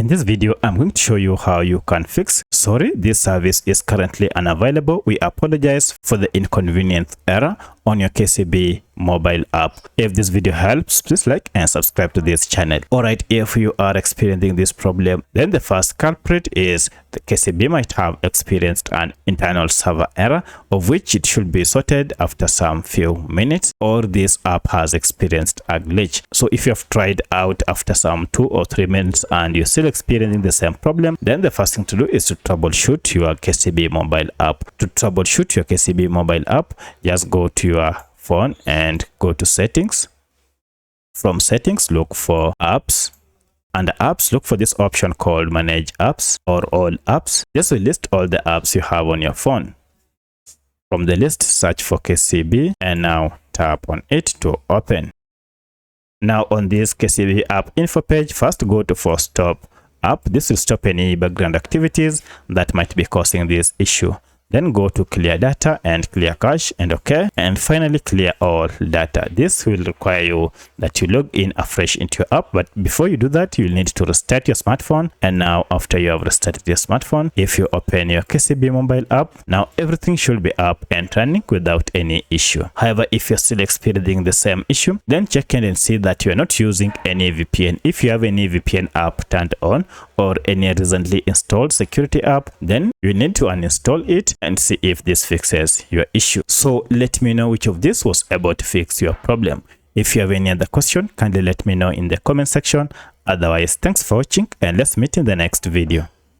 In this video, I'm going to show you how you can fix "Sorry, this service is currently unavailable. We apologize for the inconvenient error" on your KCB mobile app. If this video helps, please like and subscribe to this channel. Alright, if you are experiencing this problem, then the first culprit is the KCB might have experienced an internal server error, of which it should be sorted after some few minutes, or this app has experienced a glitch. So if you have tried out after some 2 or 3 minutes and you're still experiencing the same problem, then the first thing to do is to troubleshoot your KCB mobile app. To troubleshoot your KCB mobile app, just go to your phone and go to settings. From settings, look for apps. Under apps, look for this option called manage apps or all apps. This will list all the apps you have on your phone. From the list, search for KCB and now tap on it to open. Now on this KCB app info page, first go to for stop app. This will stop any background activities that might be causing this issue. Then go to clear data and clear cache and OK. And finally clear all data. This will require you that you log in afresh into your app. But before you do that, you'll need to restart your smartphone. And now after you have restarted your smartphone, if you open your KCB mobile app, now everything should be up and running without any issue. However, if you're still experiencing the same issue, then check in and see that you're not using any VPN. If you have any VPN app turned on or any recently installed security app, then you need to uninstall it and see if this fixes your issue. So let me know which of this was able to fix your problem. If you have any other question, kindly let me know in the comment section. Otherwise, thanks for watching and let's meet in the next video.